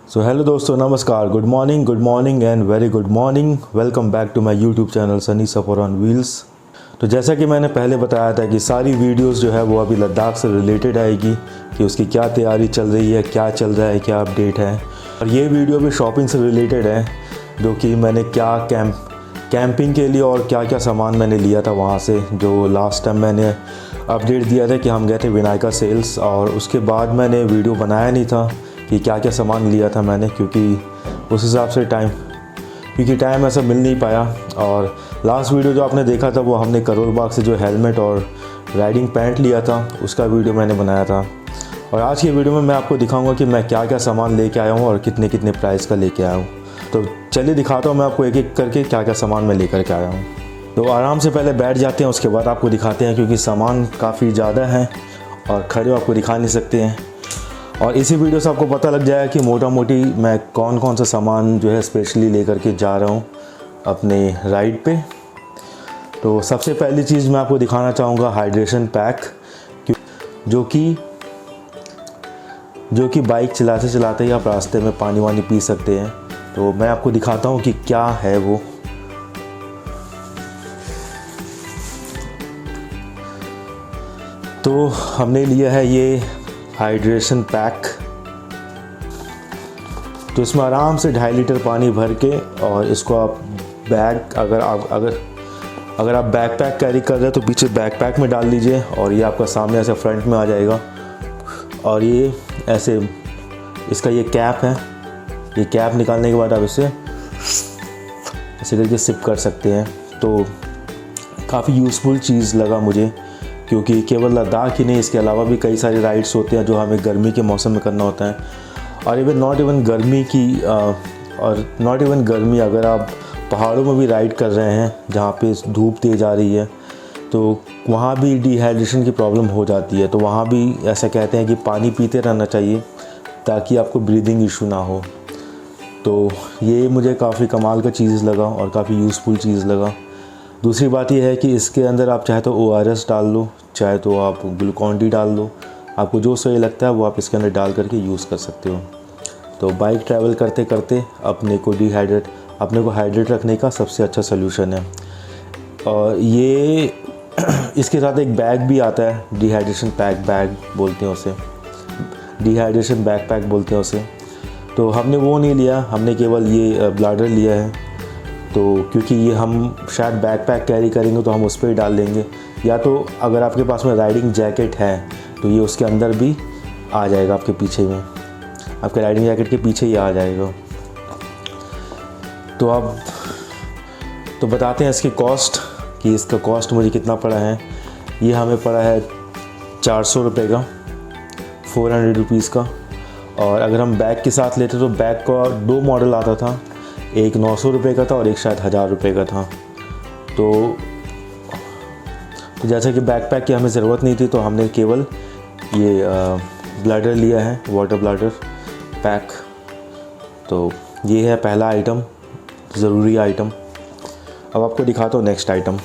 सो hello दोस्तों, नमस्कार, good morning and very good morning. Welcome back to my YouTube channel Sunny Safar on wheels. तो जैसा कि मैंने पहले बताया था कि सारी वीडियोस जो है वो अभी लद्दाख से रिलेटेड आएगी कि उसकी क्या तैयारी चल रही है, क्या चल रहा है, क्या अपडेट है। और ये वीडियो भी शॉपिंग से रिलेटेड है, जो कि मैंने क्या कैंपिंग के लिए और क्या क्या सामान मैंने लिया था वहाँ से। जो लास्ट टाइम मैंने अपडेट दिया था कि हम गए थे विनायका सेल्स, और उसके बाद मैंने वीडियो बनाया नहीं था कि क्या क्या सामान लिया था मैंने, क्योंकि उस हिसाब से टाइम ऐसा मिल नहीं पाया। और लास्ट वीडियो जो आपने देखा था वो हमने करोल बाग से जो हेलमेट और राइडिंग पैंट लिया था उसका वीडियो मैंने बनाया था। और आज की वीडियो में मैं आपको दिखाऊंगा कि मैं क्या क्या सामान लेके आया हूँ और कितने कितने प्राइस का लेके आया हूँ। तो चलिए दिखाता हूँ मैं आपको एक एक करके क्या क्या सामान मैं लेकर के आया हूँ। तो आराम से पहले बैठ जाते हैं, उसके बाद आपको दिखाते हैं, क्योंकि सामान काफ़ी ज़्यादा है और खड़े आपको दिखा नहीं सकते हैं। और इसी वीडियो से आपको पता लग जाएगा कि मोटा मोटी मैं कौन कौन सा सामान जो है स्पेशली लेकर के जा रहा हूँ अपने राइड पे। तो सबसे पहली चीज़ मैं आपको दिखाना चाहूँगा हाइड्रेशन पैक, जो कि बाइक चलाते चलाते ही आप रास्ते में पानी वानी पी सकते हैं। तो मैं आपको दिखाता हूँ कि क्या है वो। तो हमने लिया है ये हाइड्रेशन पैक। तो इसमें आराम से 2.5 लीटर पानी भर के, और इसको आप बैग अगर आप बैकपैक कैरी कर रहे हैं तो पीछे बैकपैक में डाल लीजिए, और ये आपका सामने ऐसे फ्रंट में आ जाएगा। और ये ऐसे इसका ये कैप है, ये कैप निकालने के बाद आप इसे ऐसे करके सिप कर सकते हैं। तो काफ़ी यूज़फुल चीज़ लगा मुझे, क्योंकि केवल लद्दाख ही नहीं, इसके अलावा भी कई सारे राइड्स होते हैं जो हमें गर्मी के मौसम में करना होता है। और नॉट इवन गर्मी, अगर आप पहाड़ों में भी राइड कर रहे हैं जहाँ पे धूप तेज़ आ रही है, तो वहाँ भी डिहाइड्रेशन की प्रॉब्लम हो जाती है। तो वहाँ भी ऐसा कहते हैं कि पानी पीते रहना चाहिए ताकि आपको ब्रीदिंग इशू ना हो। तो ये मुझे काफ़ी कमाल का चीज़ लगा और काफ़ी यूज़फुल चीज़ लगा। दूसरी बात यह है कि इसके अंदर आप चाहे तो ORS डाल लो, चाहे तो आप ग्लूकॉन डी डाल लो, आपको जो सही लगता है वो आप इसके अंदर डाल करके यूज़ कर सकते हो। तो बाइक ट्रैवल करते करते अपने को हाइड्रेट रखने का सबसे अच्छा सलूशन है। और ये इसके साथ एक बैग भी आता है, डिहाइड्रेशन बैग बोलते हैं उसे, डिहाइड्रेशन बैकपैक बोलते हैं उसे। तो हमने वो नहीं लिया, हमने केवल ये ब्लाडर लिया है। तो क्योंकि ये हम शायद बैकपैक कैरी करेंगे तो हम उस पर ही डाल देंगे, या तो अगर आपके पास में राइडिंग जैकेट है तो ये उसके अंदर भी आ जाएगा, आपके पीछे में, आपके राइडिंग जैकेट के पीछे ही आ जाएगा। तो अब तो बताते हैं इसकी कॉस्ट, कि इसका कॉस्ट मुझे कितना पड़ा है। ये हमें पड़ा है 400 रुपये का, 400 रुपीज़ का। और अगर हम बैग के साथ लेते तो बैग का 2 मॉडल आता था, एक 900 रुपये का था और एक शायद 1000 रुपये का था। तो जैसे कि बैकपैक की हमें ज़रूरत नहीं थी, तो हमने केवल ये ब्लैडर लिया है, वाटर ब्लैडर पैक। तो ये है पहला आइटम, ज़रूरी आइटम। अब आपको दिखाता हूँ नेक्स्ट आइटम।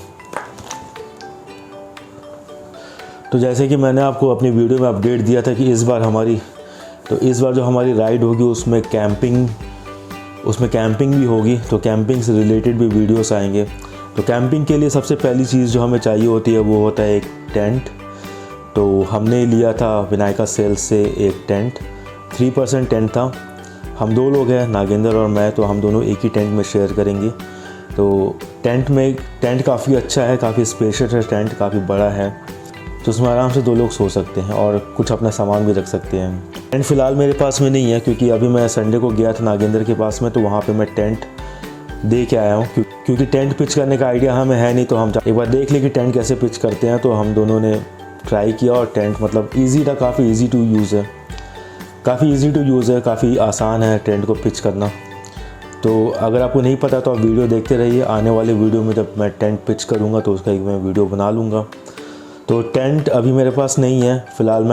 तो जैसे कि मैंने आपको अपनी वीडियो में अपडेट दिया था कि इस बार जो हमारी राइड होगी उसमें कैंपिंग भी होगी, तो कैंपिंग से रिलेटेड भी वीडियोस आएंगे। तो कैंपिंग के लिए सबसे पहली चीज़ जो हमें चाहिए होती है वो होता है एक टेंट। तो हमने लिया था विनायका सेल्स से एक टेंट, 3% टेंट था। हम 2 लोग हैं, नागेंद्र और मैं, तो हम दोनों एक ही टेंट में शेयर करेंगे। तो टेंट काफ़ी अच्छा है, काफ़ी स्पेशियस है, टेंट काफ़ी बड़ा है, तो उसमें आराम से 2 लोग सो सकते हैं और कुछ अपना सामान भी रख सकते हैं। टेंट फ़िलहाल मेरे पास में नहीं है, क्योंकि अभी मैं संडे को गया था नागेंद्र के पास में, तो वहाँ पे मैं टेंट दे के आया हूँ। क्योंकि टेंट पिच करने का आइडिया हमें है नहीं, तो हम एक बार देख लें कि टेंट कैसे पिच करते हैं। तो हम दोनों ने ट्राई किया, और टेंट मतलब ईजी था, काफ़ी ईजी टू यूज़ है, काफ़ी आसान है टेंट को पिच करना। तो अगर आपको नहीं पता तो आप वीडियो देखते रहिए, आने वाले वीडियो में जब मैं टेंट पिच करूँगा तो उसका एक मैं वीडियो बना लूँगा। तो टेंट अभी मेरे पास नहीं है फ़िलहाल।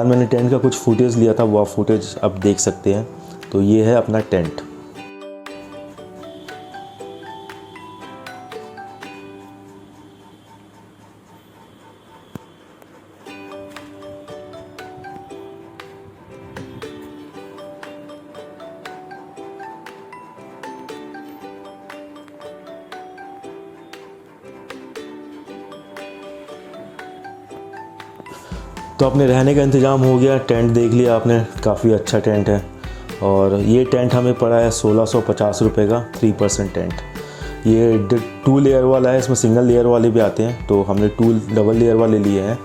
मैंने टेंट का कुछ फुटेज लिया था, वो आप फुटेज अब देख सकते हैं। तो ये है अपना टेंट। तो अपने रहने का इंतज़ाम हो गया, टेंट देख लिया आपने, काफ़ी अच्छा टेंट है। और ये टेंट हमें पड़ा है 1650 रुपये का 3% टेंट। ये 2 लेयर वाला है, इसमें सिंगल लेयर वाले भी आते हैं, तो हमने 2 डबल लेयर वाले लिए हैं।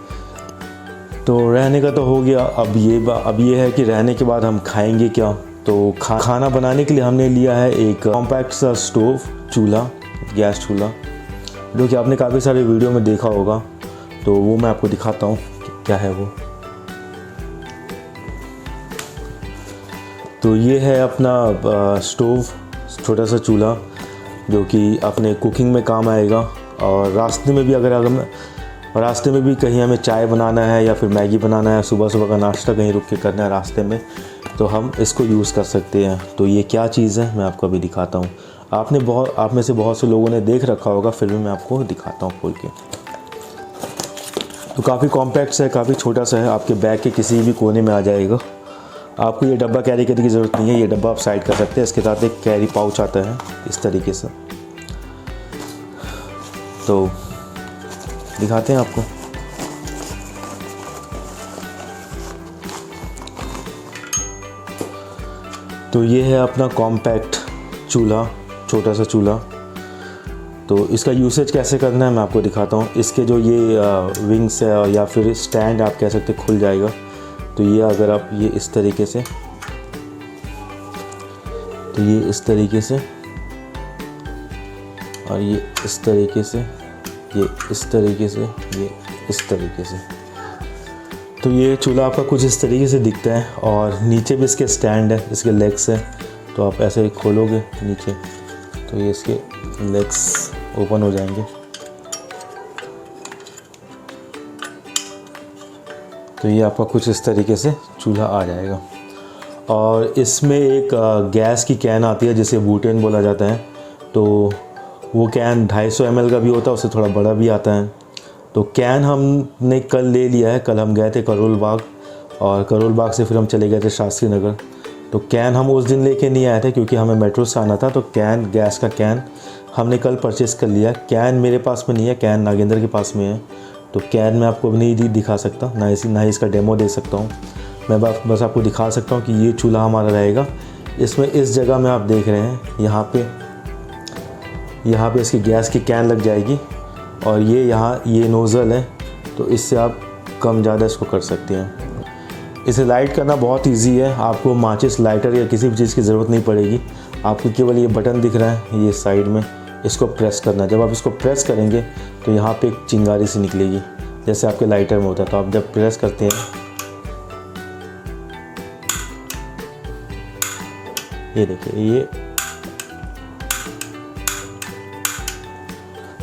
तो रहने का तो हो गया। अब ये है कि रहने के बाद हम खाएंगे क्या। तो खाना बनाने के लिए हमने लिया है एक कॉम्पैक्ट सा स्टोव, चूल्हा, गैस चूल्हा, जो कि आपने काफ़ी सारे वीडियो में देखा होगा। तो वो मैं आपको दिखाता हूँ क्या है वो। तो ये है अपना स्टोव, छोटा सा चूल्हा, जो कि अपने कुकिंग में काम आएगा। और रास्ते में भी रास्ते में भी कहीं हमें चाय बनाना है या फिर मैगी बनाना है, सुबह सुबह का नाश्ता कहीं रुक के करना है रास्ते में, तो हम इसको यूज़ कर सकते हैं। तो ये क्या चीज़ है मैं आपको अभी दिखाता हूँ। आप में से बहुत से लोगों ने देख रखा होगा, फिर भी मैं आपको दिखाता हूँ खोल के। तो काफ़ी कॉम्पैक्ट है, काफ़ी छोटा सा है, आपके बैग के किसी भी कोने में आ जाएगा। आपको ये डब्बा कैरी करने की ज़रूरत नहीं है, ये डब्बा आप साइड कर सकते हैं। इसके साथ एक कैरी पाउच आता है इस तरीके से। तो दिखाते हैं आपको। तो ये है अपना कॉम्पैक्ट चूल्हा, छोटा सा चूल्हा। तो इसका यूसेज कैसे करना है मैं आपको दिखाता हूँ। इसके जो ये विंग्स है या फिर स्टैंड आप कह सकते खुल जाएगा। तो ये अगर आप ये इस तरीके से, तो ये इस तरीके से, और ये इस तरीके से, ये इस तरीके से, ये इस तरीके से। तो ये चूल्हा आपका कुछ इस तरीके से दिखता है। और नीचे भी इसके स्टैंड है, इसके लेग्स है। तो आप ऐसे खोलोगे नीचे, तो ये इसके लेग्स ओपन हो जाएंगे। तो ये आपका कुछ इस तरीके से चूल्हा आ जाएगा। और इसमें एक गैस की कैन आती है जिसे बूटेन बोला जाता है। तो वो कैन 250 ml का भी होता है, उससे थोड़ा बड़ा भी आता है। तो कैन हमने कल ले लिया है। कल हम गए थे करोल बाग, और करोल बाग से फिर हम चले गए थे शास्त्री नगर। तो कैन हम उस दिन लेके नहीं आए थे क्योंकि हमें मेट्रो से आना था। तो कैन, गैस का कैन हमने कल परचेज़ कर लिया। कैन मेरे पास में नहीं है, कैन नागेंद्र के पास में है। तो कैन मैं आपको नहीं दिखा सकता, ना ही इसका डेमो दे सकता हूँ। मैं बस आपको दिखा सकता हूँ कि ये चूल्हा हमारा रहेगा। इसमें इस जगह में आप देख रहे हैं, यहाँ पे इसकी गैस की कैन लग जाएगी। और ये नोज़ल है, तो इससे आप कम ज़्यादा इसको कर सकते हैं। इसे लाइट करना बहुत इजी है। आपको माचिस, लाइटर या किसी भी चीज़ की ज़रूरत नहीं पड़ेगी। आपको केवल ये बटन दिख रहा है ये साइड में, इसको प्रेस करना है। जब आप इसको प्रेस करेंगे तो यहाँ पे एक चिंगारी सी निकलेगी, जैसे आपके लाइटर में होता है। तो आप जब प्रेस करते हैं, ये देखिए, ये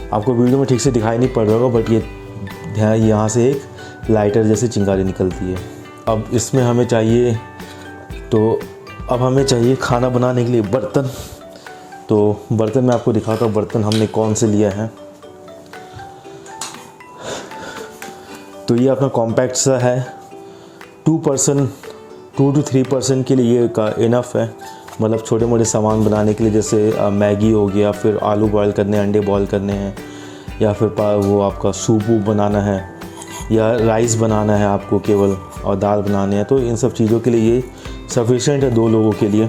आपको वीडियो में ठीक से दिखाई नहीं पड़ रहा होगा, बट ये यहाँ से एक लाइटर जैसी चिंगारी निकलती है। अब इसमें हमें चाहिए, तो अब हमें चाहिए खाना बनाने के लिए बर्तन। तो बर्तन मैं आपको दिखाता हूँ, बर्तन हमने कौन से लिया है। तो ये अपना कॉम्पैक्ट सा है, 2 to 3% के लिए ये इनफ है। मतलब छोटे मोटे सामान बनाने के लिए, जैसे मैगी हो गया, फिर आलू बॉयल करने, अंडे बॉयल करने हैं, या फिर वो आपका सूप बनाना है, या राइस बनाना है आपको केवल, और दाल बनाने हैं। तो इन सब चीज़ों के लिए ये सफिशिएंट है 2 लोगों के लिए।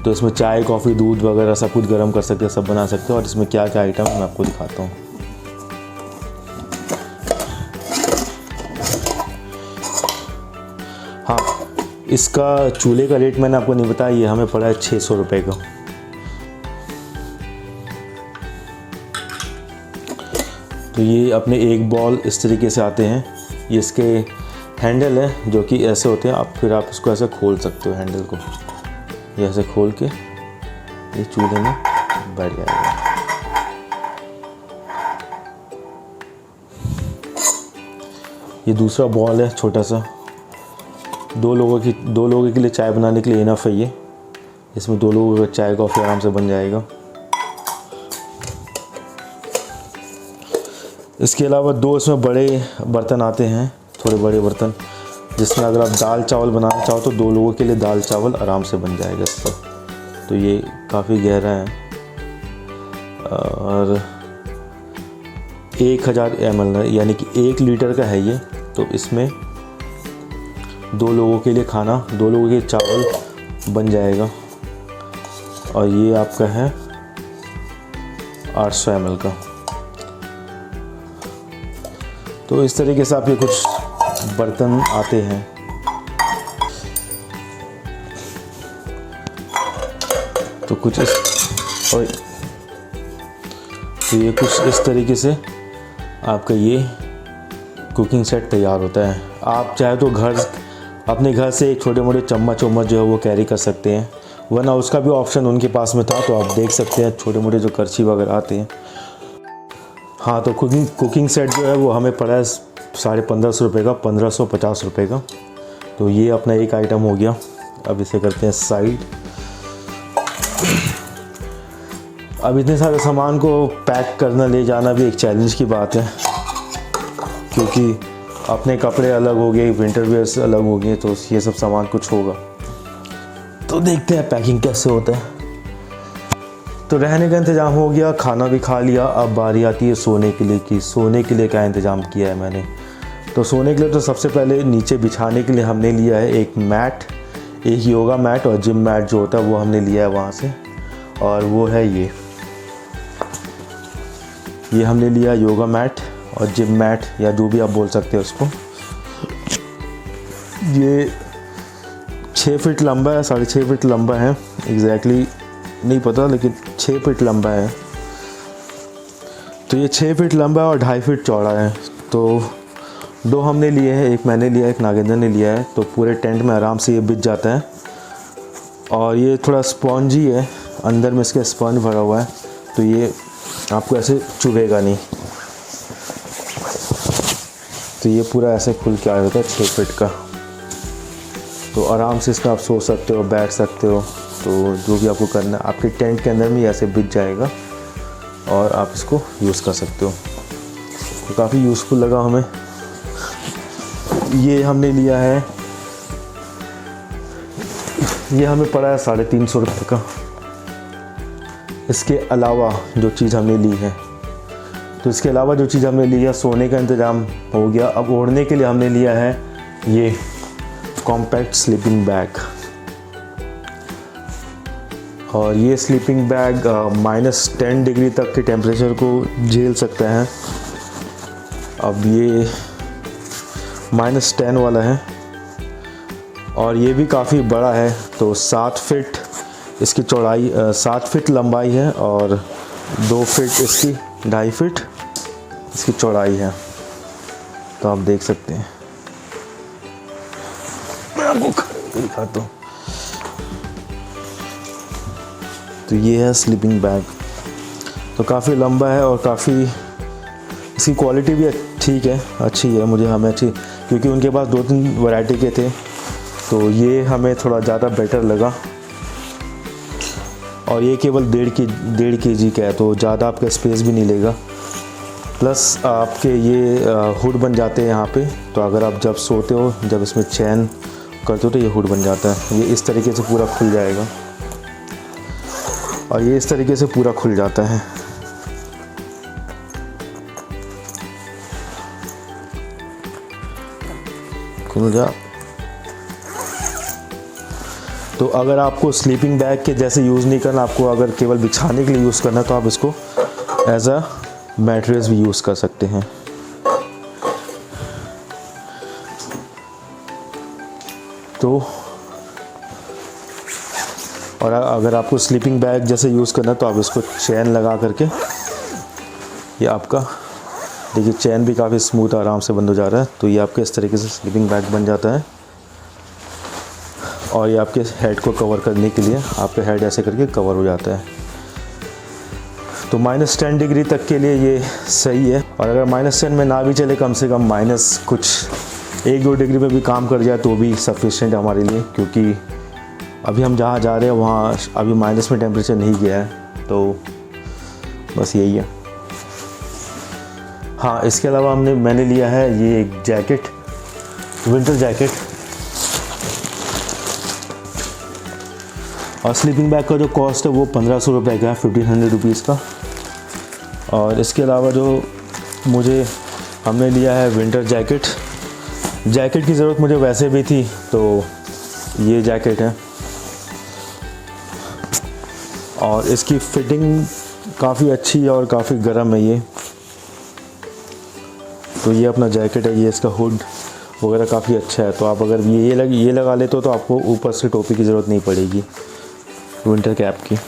तो इसमें चाय, कॉफ़ी, दूध वगैरह सब कुछ गर्म कर सकते हैं, सब बना सकते हैं। और इसमें क्या क्या आइटम मैं आपको दिखाता हूँ। हाँ, इसका चूल्हे का रेट मैंने आपको नहीं बताया, ये हमें पड़ा है 600 रुपये का। तो ये अपने एक बॉल इस तरीके से आते हैं। ये इसके हैंडल है जो कि ऐसे होते हैं। फिर आप इसको ऐसे खोल सकते हो, हैंडल को ये ऐसे खोल के ये चूल्हे में बैठ जाएगा। ये दूसरा बॉल है छोटा सा, 2 लोगों के लिए चाय बनाने के लिए इनफ है ये। इसमें 2 लोगों का चाय कॉफ़ी आराम से बन जाएगा। इसके अलावा 2 इसमें बड़े बर्तन आते हैं, थोड़े बड़े बर्तन, जिसमें अगर आप दाल चावल बनाना चाहो तो 2 लोगों के लिए दाल चावल आराम से बन जाएगा इससे। तो ये काफ़ी गहरा है। और 1000 ml यानी कि 1 लीटर का है ये। तो इसमें 2 लोगों के लिए खाना, 2 लोगों के चावल बन जाएगा। और ये आपका है 800 ml का। तो इस तरीके से आपके कुछ बर्तन आते हैं। तो कुछ इस और तो ये कुछ इस तरीके से आपका ये कुकिंग सेट तैयार होता है। आप चाहे तो अपने घर से एक छोटे मोटे चम्मच वम्मच जो है वो कैरी कर सकते हैं, वरना उसका भी ऑप्शन उनके पास में था। तो आप देख सकते हैं छोटे मोटे जो करछी वगैरह आते हैं। हाँ, तो कुकिंग सेट जो है वो हमें पड़ा है 1550 रुपये का, 1550 रुपये का। तो ये अपना एक आइटम हो गया। अब इसे करते हैं साइड। अब इतने सारे सामान को पैक करना ले जाना भी एक चैलेंज की बात है, क्योंकि अपने कपड़े अलग हो गए, विंटर वेयर्स अलग हो गए, तो ये सब सामान कुछ होगा। तो देखते हैं पैकिंग कैसे होता है। तो रहने का इंतज़ाम हो गया, खाना भी खा लिया। अब बारी आती है सोने के लिए कि सोने के लिए क्या इंतज़ाम किया है मैंने। तो सोने के लिए तो सबसे पहले नीचे बिछाने के लिए हमने लिया है एक मैट, एक योगा मैट और जिम मैट जो होता है वो हमने लिया है वहाँ से। और वो है ये हमने लिया योगा मैट और जिम मैट, या जो भी आप बोल सकते हो उसको। ये 6 फीट लंबा है, 6.5 फीट लंबा है, एग्जैक्टली नहीं पता, लेकिन 6 फीट लंबा है। तो ये 6 फीट लंबा है और 2.5 फीट चौड़ा है। तो 2 हमने लिए हैं, एक मैंने लिया है, एक नागेंद्र ने लिया है। तो पूरे टेंट में आराम से ये बिछ जाता है। और ये थोड़ा स्पॉन्जी है, अंदर में इसके स्पंज भरा हुआ है, तो ये आपको ऐसे चुभेगा नहीं। तो ये पूरा ऐसे खुल के आ जाता है 6 फीट का। तो आराम से इसमें आप सो सकते हो, बैठ सकते हो। तो जो भी आपको करना है, आपके टेंट के अंदर में ऐसे बिछ जाएगा और आप इसको यूज़ कर सकते हो। तो काफ़ी यूज़फुल लगा हमें। ये हमने लिया है, ये हमें पड़ा है 350 रुपये का। इसके अलावा जो चीज़ हमने ली है, तो इसके अलावा जो चीज़ हमने ली है, सोने का इंतज़ाम हो गया। अब ओढ़ने के लिए हमने लिया है ये कॉम्पैक्ट स्लीपिंग बैग। और ये स्लीपिंग बैग -10 डिग्री तक के टेम्परेचर को झेल सकता है। अब ये -10 वाला है और ये भी काफ़ी बड़ा है। तो 7 फीट इसकी चौड़ाई, 7 फीट लंबाई है और 2 फीट इसकी, 2.5 फीट इसकी चौड़ाई है। तो आप देख सकते हैं, मैं आपको दिखाता हूँ। तो ये है स्लीपिंग बैग। तो काफ़ी लंबा है और काफ़ी इसकी क्वालिटी भी ठीक है, अच्छी है। हमें अच्छी, क्योंकि उनके पास 2-3 वैरायटी के थे, तो ये हमें थोड़ा ज़्यादा बेटर लगा। और ये केवल 1.5 kg का है, तो ज़्यादा आपका स्पेस भी नहीं लेगा। प्लस आपके ये हुड बन जाते हैं यहाँ पे। तो अगर आप जब सोते हो, जब इसमें चैन करते हो, तो ये हुड बन जाता है। ये इस तरीके से पूरा खुल जाएगा और ये इस तरीके से पूरा खुल जाता है। खुल जा। तो अगर आपको स्लीपिंग बैग के जैसे यूज़ नहीं करना, आपको अगर केवल बिछाने के लिए यूज़ करना है, तो आप इसको एज अ मैट्रेस भी यूज़ कर सकते हैं। तो और अगर आपको स्लीपिंग बैग जैसे यूज़ करना है, तो आप इसको चैन लगा करके, ये आपका देखिए चैन भी काफ़ी स्मूथ आराम से बंद हो जा रहा है। तो ये आपके इस तरीके से स्लीपिंग बैग बन जाता है। और ये आपके हेड को कवर करने के लिए आपका हेड ऐसे करके कवर हो जाता है। तो -10 डिग्री तक के लिए ये सही है। और अगर -10 में ना भी चले, कम से कम माइनस कुछ 1-2 डिग्री में भी काम कर जाए तो भी सफिशिएंट हमारे लिए, क्योंकि अभी हम जहाँ जा रहे हैं वहाँ अभी माइनस में टेम्परेचर नहीं गया है। तो बस यही है। हाँ, इसके अलावा मैंने लिया है ये एक जैकेट, विंटर जैकेट। और स्लीपिंग बैग का जो कॉस्ट है वो 1500 रुपये का है, 1500 रुपीज़ का। और इसके अलावा जो मुझे हमने लिया है विंटर जैकेट। जैकेट की ज़रूरत मुझे वैसे भी थी, तो ये जैकेट है और इसकी फिटिंग काफ़ी अच्छी है और काफ़ी गर्म है ये। तो ये अपना जैकेट है, ये इसका हुड वगैरह काफ़ी अच्छा है। तो आप अगर ये लगा लेते हो तो आपको ऊपर से टोपी की ज़रूरत नहीं पड़ेगी, विंटर कैप की।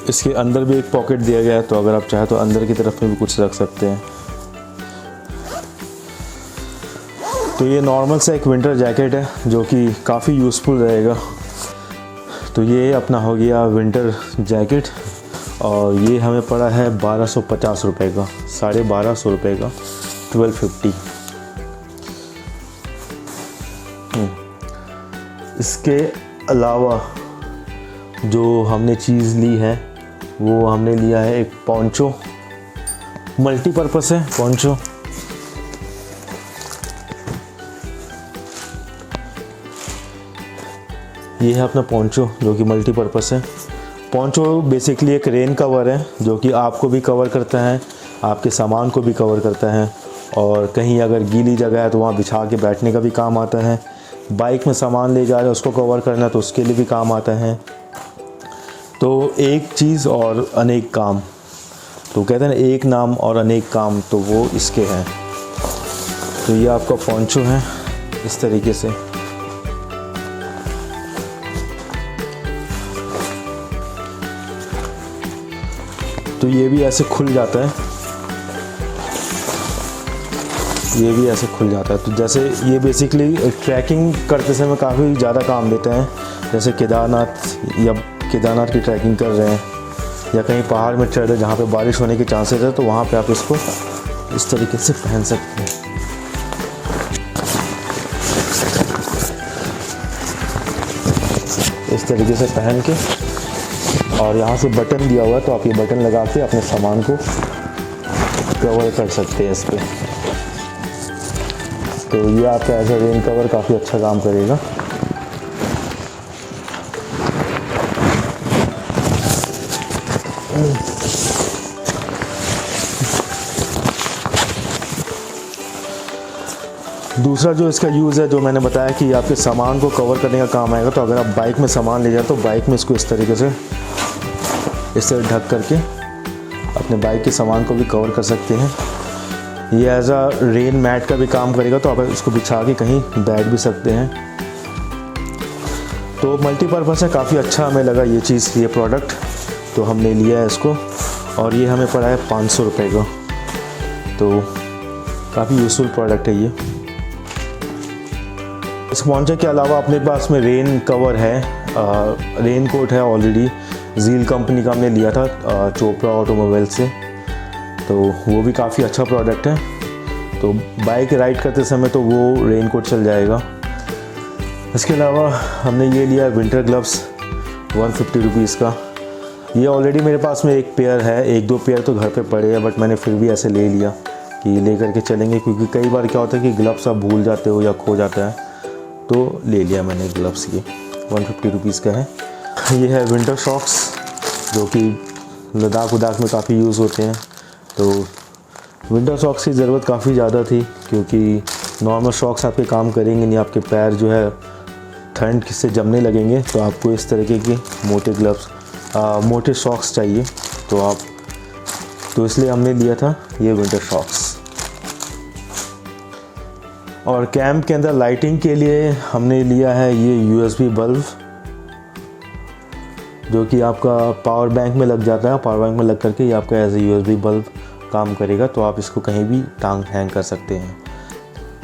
इसके अंदर भी एक पॉकेट दिया गया है, तो अगर आप चाहे तो अंदर की तरफ में भी कुछ रख सकते हैं। तो ये नॉर्मल सा एक विंटर जैकेट है जो कि काफ़ी यूज़फुल रहेगा। तो ये अपना हो गया विंटर जैकेट और ये हमें पड़ा है 1250 रुपये का, 1250 रुपये का, 1250। इसके अलावा जो हमने चीज़ ली है वो हमने लिया है एक पोंचो, मल्टीपर्पज़ है पोंचो। ये है अपना पोंचो जो कि मल्टीपर्पज़ है। पोंचो बेसिकली एक रेन कवर है जो कि आपको भी कवर करता है, आपके सामान को भी कवर करता है और कहीं अगर गीली जगह है तो वहाँ बिछा के बैठने का भी काम आता है। बाइक में सामान ले जा रहे हैं उसको कवर करना तो उसके लिए भी काम आता है। तो एक चीज़ और अनेक काम, तो कहते हैं ना एक नाम और अनेक काम, तो वो इसके हैं। तो ये आपका पोंचो है इस तरीके से। तो ये भी ऐसे खुल जाता है, ये भी ऐसे खुल जाता है। तो जैसे ये बेसिकली ट्रैकिंग करते समय काफ़ी ज़्यादा काम देते हैं। जैसे केदारनाथ की ट्रैकिंग कर रहे हैं या कहीं पहाड़ में चढ़ रहे जहाँ पे बारिश होने के चांसेस है, तो वहाँ पे आप इसको इस तरीके से पहन सकते हैं। इस तरीके से पहन के, और यहाँ से बटन दिया हुआ है तो आप ये बटन लगा के अपने सामान को कवर कर सकते हैं इस पर। तो ये आपका एज अ रेन कवर काफ़ी अच्छा काम करेगा। दूसरा जो इसका यूज़ है, जो मैंने बताया कि आपके सामान को कवर करने का काम आएगा। तो अगर आप बाइक में सामान ले जाए तो बाइक में इसको इस तरीके से इससे ढक करके अपने बाइक के सामान को भी कवर कर सकते हैं। ये एज अ रेन मैट का भी काम करेगा, तो आप इसको बिछा के कहीं बैठ भी सकते हैं। तो मल्टीपर्पज़ है, काफ़ी अच्छा हमें लगा ये चीज़, ये प्रोडक्ट, तो हमने लिया है इसको और ये हमें पड़ा है 500 रुपये का। तो काफ़ी यूज़फुल प्रोडक्ट है ये। इस पोंचो के अलावा अपने पास में रेन कवर है, रेन कोट है ऑलरेडी, ज़ील कंपनी का हमने लिया था चोपड़ा ऑटोमोबाइल से। तो वो भी काफ़ी अच्छा प्रोडक्ट है। तो बाइक राइड करते समय तो वो रेन कोट चल जाएगा। इसके अलावा हमने ये लिया विंटर ग्लव्स 150 रुपीज़ का। ये ऑलरेडी मेरे पास में एक पेयर है, एक दो पेयर तो घर पे पड़े हैं, बट मैंने फिर भी ऐसे ले लिया कि ले करके चलेंगे, क्योंकि कई बार क्या होता है कि ग्लव्स आप भूल जाते हो या खो जाता है। तो ले लिया मैंने ग्लव्स, ये 150 रुपीज़ का है। ये है विंटर शॉक्स जो कि लद्दाख में काफ़ी यूज़ होते हैं। तो विंटर शॉक्स की ज़रूरत काफ़ी ज़्यादा थी, क्योंकि नॉर्मल शॉक्स आपके काम करेंगे नहीं, आपके पैर जो है ठंड से जमने लगेंगे। तो आपको इस तरीके के मोटे ग्लव्स, मोटे शॉक्स चाहिए। तो इसलिए हमने लिया था ये विंटर शॉक्स। और कैंप के अंदर लाइटिंग के लिए हमने लिया है ये USB बल्ब, जो कि आपका पावर बैंक में लग जाता है। पावर बैंक में लग करके ये आपका एज ए USB बल्ब काम करेगा, तो आप इसको कहीं भी टांग हैंग कर सकते हैं।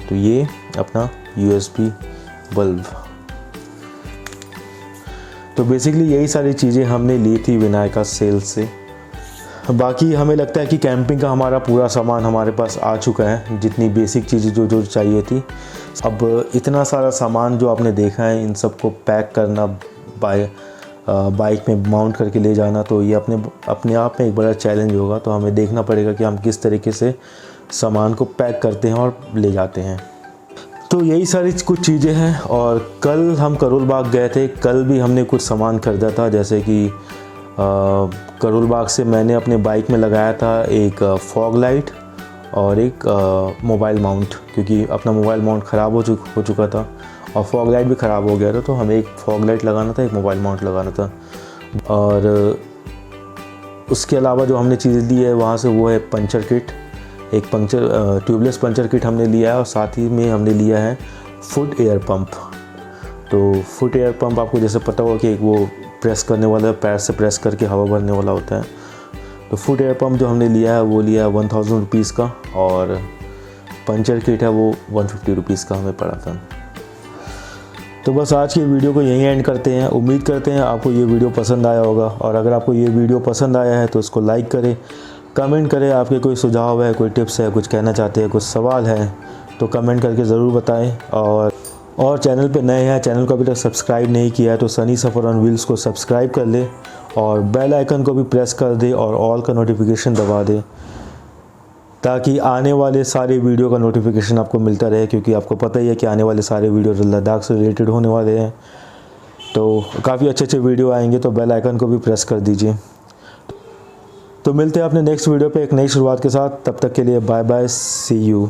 तो ये अपना USB बल्ब। तो बेसिकली यही सारी चीज़ें हमने ली थी विनायका सेल से। बाकी हमें लगता है कि कैंपिंग का हमारा पूरा सामान हमारे पास आ चुका है, जितनी बेसिक चीज़ें जो चाहिए थी। अब इतना सारा सामान जो आपने देखा है, इन सबको पैक करना, बाइक में माउंट करके ले जाना, तो ये अपने आप में एक बड़ा चैलेंज होगा। तो हमें देखना पड़ेगा कि हम किस तरीके से सामान को पैक करते हैं और ले जाते हैं। तो यही सारी कुछ चीज़ें हैं। और कल हम करोल बाग गए थे, कल भी हमने कुछ सामान खरीदा था, जैसे कि करोल बाग से मैंने अपने बाइक में लगाया था एक फॉग लाइट और एक मोबाइल माउंट, क्योंकि अपना मोबाइल माउंट ख़राब हो चुका था और फॉग लाइट भी ख़राब हो गया था, तो हमें एक फॉग लाइट लगाना था, एक मोबाइल माउंट लगाना था। और उसके अलावा जो हमने चीज़ें ली है वहाँ से वो है पंचर किट, एक ट्यूबलेस पंचर किट हमने लिया है, और साथ ही में हमने लिया है फुट एयर पंप। तो फुट एयर पंप आपको जैसे पता होगा कि एक वो प्रेस करने वाला, पैर से प्रेस करके हवा भरने वाला होता है। तो फुट एयर पंप जो हमने लिया है वो लिया है 1000 रुपीज़ का, और पंचर किट है वो 150 रुपीज़ का हमें पड़ा था। तो बस आज की वीडियो को यहीं एंड करते हैं। उम्मीद करते हैं आपको ये वीडियो पसंद आया होगा, और अगर आपको ये वीडियो पसंद आया है तो इसको लाइक करें, कमेंट करें, आपके कोई सुझाव है, कोई टिप्स है, कुछ कहना चाहते हैं, कुछ सवाल है तो कमेंट करके ज़रूर बताएं। और चैनल पे नए हैं, चैनल को अभी तक सब्सक्राइब नहीं किया है तो सनी सफ़र ऑन व्हील्स को सब्सक्राइब कर ले और बेल आइकन को भी प्रेस कर दे और ऑल का नोटिफिकेशन दबा दे, ताकि आने वाले सारे वीडियो का नोटिफिकेशन आपको मिलता रहे, क्योंकि आपको पता ही है कि आने वाले सारे वीडियो लद्दाख से रिलेटेड होने वाले हैं। तो काफ़ी अच्छे वीडियो आएंगे, तो बेल आइकन को भी प्रेस कर दीजिए। तो मिलते हैं अपने नेक्स्ट वीडियो पे एक नई शुरुआत के साथ। तब तक के लिए बाय बाय, सी यू।